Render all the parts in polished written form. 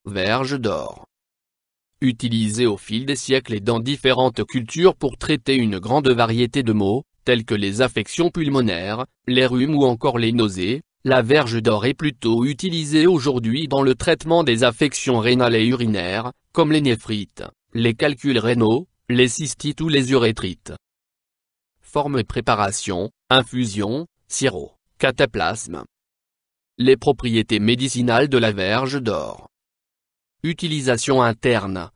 verge d'or. Utilisé au fil des siècles et dans différentes cultures pour traiter une grande variété de maux, tels que les affections pulmonaires, les rhumes ou encore les nausées, la verge d'or est plutôt utilisée aujourd'hui dans le traitement des affections rénales et urinaires, comme les néphrites, les calculs rénaux, les cystites ou les urétrites. Forme et préparation, infusion, sirop, cataplasme. Les propriétés médicinales de la verge d'or. Utilisation interne.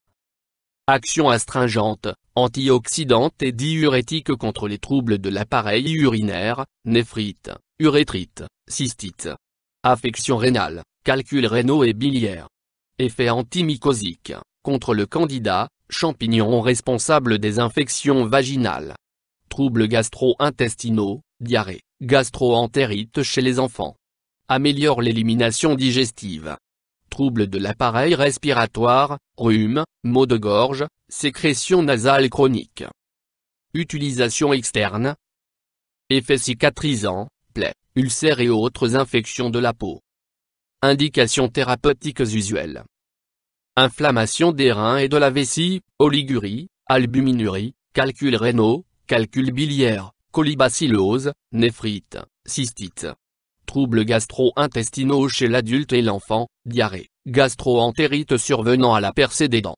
Action astringente, antioxydante et diurétique contre les troubles de l'appareil urinaire, néphrite, urétrite, cystite. Affections rénales, calculs rénaux et biliaires. Effet antimycosique, contre le candida, champignon responsable des infections vaginales. Troubles gastro-intestinaux, diarrhée, gastro-entérite chez les enfants. Améliore l'élimination digestive. Troubles de l'appareil respiratoire, rhume, maux de gorge, sécrétion nasale chronique. Utilisation externe. Effet cicatrisant, plaies, ulcères et autres infections de la peau. Indications thérapeutiques usuelles. Inflammation des reins et de la vessie, oligurie, albuminurie, calculs rénaux, calculs biliaires, colibacillose, néphrite, cystite. Troubles gastro-intestinaux chez l'adulte et l'enfant, diarrhée, gastro-entérite survenant à la percée des dents.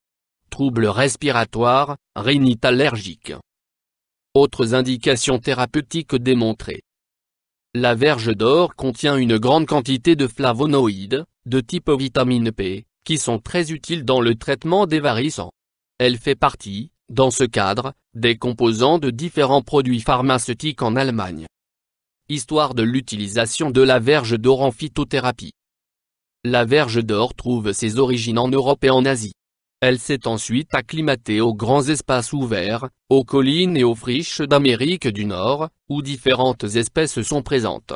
Troubles respiratoires, rhinite allergique. Autres indications thérapeutiques démontrées. La verge d'or contient une grande quantité de flavonoïdes, de type vitamine P, qui sont très utiles dans le traitement des varices. Elle fait partie, dans ce cadre, des composants de différents produits pharmaceutiques en Allemagne. Histoire de l'utilisation de la verge d'or en phytothérapie. La verge d'or trouve ses origines en Europe et en Asie. Elle s'est ensuite acclimatée aux grands espaces ouverts, aux collines et aux friches d'Amérique du Nord, où différentes espèces sont présentes.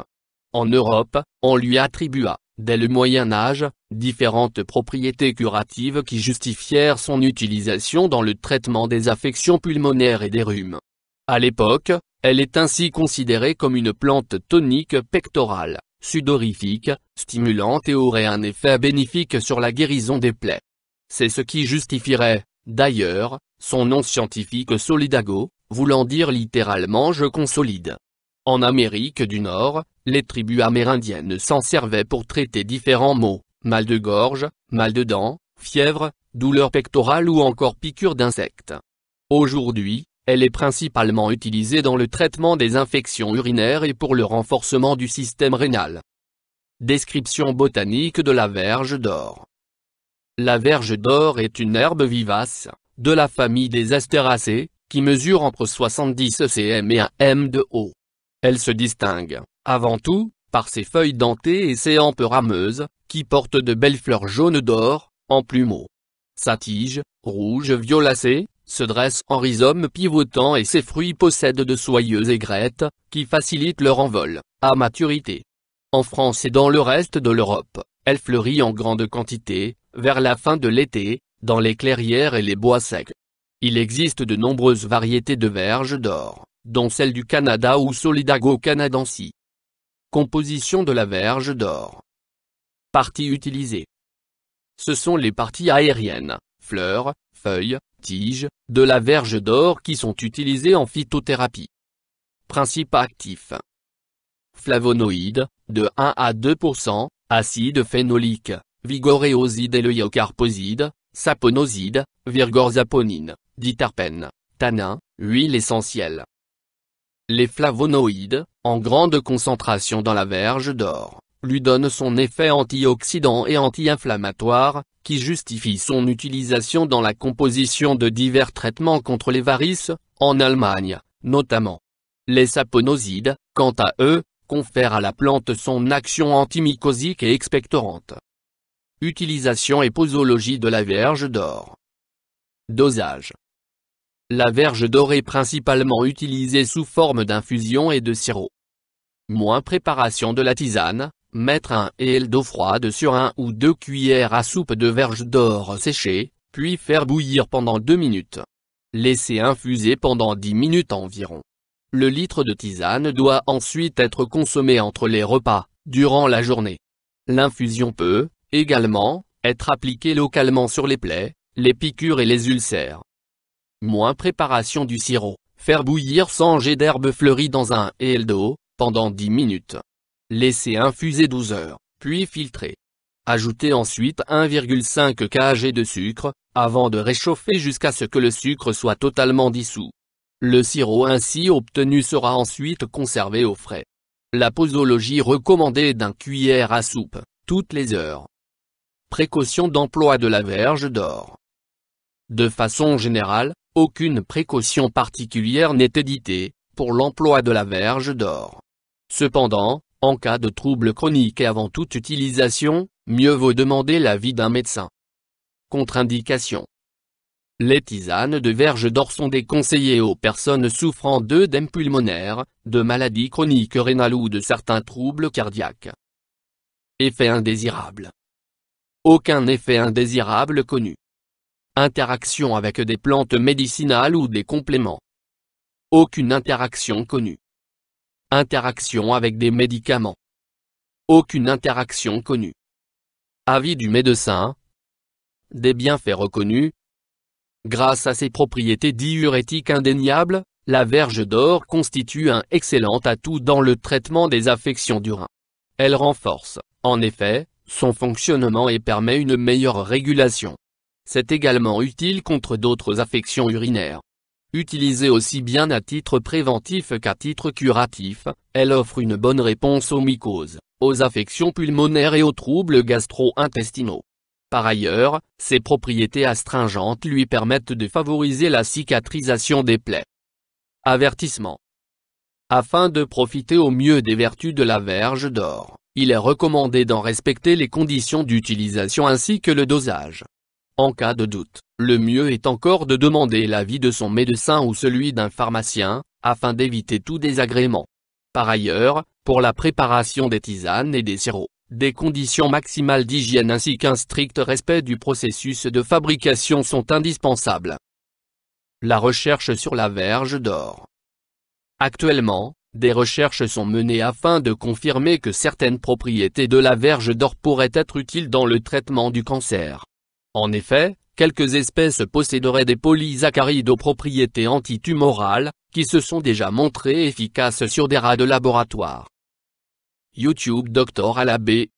En Europe, on lui attribua, dès le Moyen Âge, différentes propriétés curatives qui justifièrent son utilisation dans le traitement des affections pulmonaires et des rhumes. À l'époque, elle est ainsi considérée comme une plante tonique pectorale, sudorifique, stimulante et aurait un effet bénéfique sur la guérison des plaies. C'est ce qui justifierait, d'ailleurs, son nom scientifique Solidago, voulant dire littéralement « je consolide ». En Amérique du Nord, les tribus amérindiennes s'en servaient pour traiter différents maux, mal de gorge, mal de dents, fièvre, douleurs pectorales ou encore piqûres d'insectes. Aujourd'hui, elle est principalement utilisée dans le traitement des infections urinaires et pour le renforcement du système rénal. Description botanique de la verge d'or. La verge d'or est une herbe vivace, de la famille des Astéracées, qui mesure entre 70 cm et 1 m de haut. Elle se distingue, avant tout, par ses feuilles dentées et ses hampes rameuses, qui portent de belles fleurs jaunes d'or, en plumeaux. Sa tige, rouge violacée, se dresse en rhizome pivotant et ses fruits possèdent de soyeuses aigrettes, qui facilitent leur envol, à maturité. En France et dans le reste de l'Europe, elle fleurit en grande quantité, vers la fin de l'été, dans les clairières et les bois secs. Il existe de nombreuses variétés de verge d'or, dont celle du Canada ou Solidago canadensis. Composition de la verge d'or. Parties utilisées. Ce sont les parties aériennes, fleurs, feuilles, tiges, de la verge d'or qui sont utilisées en phytothérapie. Principe actif. Flavonoïdes, de 1 à 2%, acide phénolique, vigoréoside et leucocarposide, saponoside, virgorzaponine, diterpènes, tanins, huile essentielle. Les flavonoïdes, en grande concentration dans la verge d'or, lui donnent son effet antioxydant et anti-inflammatoire, qui justifie son utilisation dans la composition de divers traitements contre les varices, en Allemagne, notamment. Les saponosides, quant à eux, confèrent à la plante son action antimycosique et expectorante. Utilisation et posologie de la verge d'or. Dosage. La verge d'or est principalement utilisée sous forme d'infusion et de sirop. Moins préparation de la tisane, mettre 1 ml d'eau froide sur 1 ou 2 cuillères à soupe de verge d'or séchée, puis faire bouillir pendant 2 minutes. Laisser infuser pendant 10 minutes environ. Le litre de tisane doit ensuite être consommé entre les repas, durant la journée. L'infusion peut, également, Être appliqué localement sur les plaies, les piqûres et les ulcères. Moins préparation du sirop. Faire bouillir 100 g d'herbes fleuries dans un et d'eau, pendant 10 minutes. Laisser infuser 12 heures, puis filtrer. Ajoutez ensuite 1,5 kg de sucre, avant de réchauffer jusqu'à ce que le sucre soit totalement dissous. Le sirop ainsi obtenu sera ensuite conservé au frais. La posologie recommandée d'un cuillère à soupe, toutes les heures. Précaution d'emploi de la verge d'or. De façon générale, aucune précaution particulière n'est éditée, pour l'emploi de la verge d'or. Cependant, en cas de troubles chroniques et avant toute utilisation, mieux vaut demander l'avis d'un médecin. Contre-indication. Les tisanes de verge d'or sont déconseillées aux personnes souffrant d'œdème pulmonaire, de maladies chroniques rénales ou de certains troubles cardiaques. Effet indésirable. Aucun effet indésirable connu. Interaction avec des plantes médicinales ou des compléments. Aucune interaction connue. Interaction avec des médicaments. Aucune interaction connue. Avis du médecin. Des bienfaits reconnus. Grâce à ses propriétés diurétiques indéniables, la verge d'or constitue un excellent atout dans le traitement des affections du rein. Elle renforce, en effet, son fonctionnement et permet une meilleure régulation. C'est également utile contre d'autres affections urinaires. Utilisée aussi bien à titre préventif qu'à titre curatif, elle offre une bonne réponse aux mycoses, aux affections pulmonaires et aux troubles gastro-intestinaux. Par ailleurs, ses propriétés astringentes lui permettent de favoriser la cicatrisation des plaies. Avertissement. Afin de profiter au mieux des vertus de la verge d'or, il est recommandé d'en respecter les conditions d'utilisation ainsi que le dosage. En cas de doute, le mieux est encore de demander l'avis de son médecin ou celui d'un pharmacien, afin d'éviter tout désagrément. Par ailleurs, pour la préparation des tisanes et des sirops, des conditions maximales d'hygiène ainsi qu'un strict respect du processus de fabrication sont indispensables. La recherche sur la verge d'or. Actuellement, des recherches sont menées afin de confirmer que certaines propriétés de la verge d'or pourraient être utiles dans le traitement du cancer. En effet, quelques espèces posséderaient des polysaccharides aux propriétés antitumorales, qui se sont déjà montrées efficaces sur des rats de laboratoire. YouTube Dr Alabé,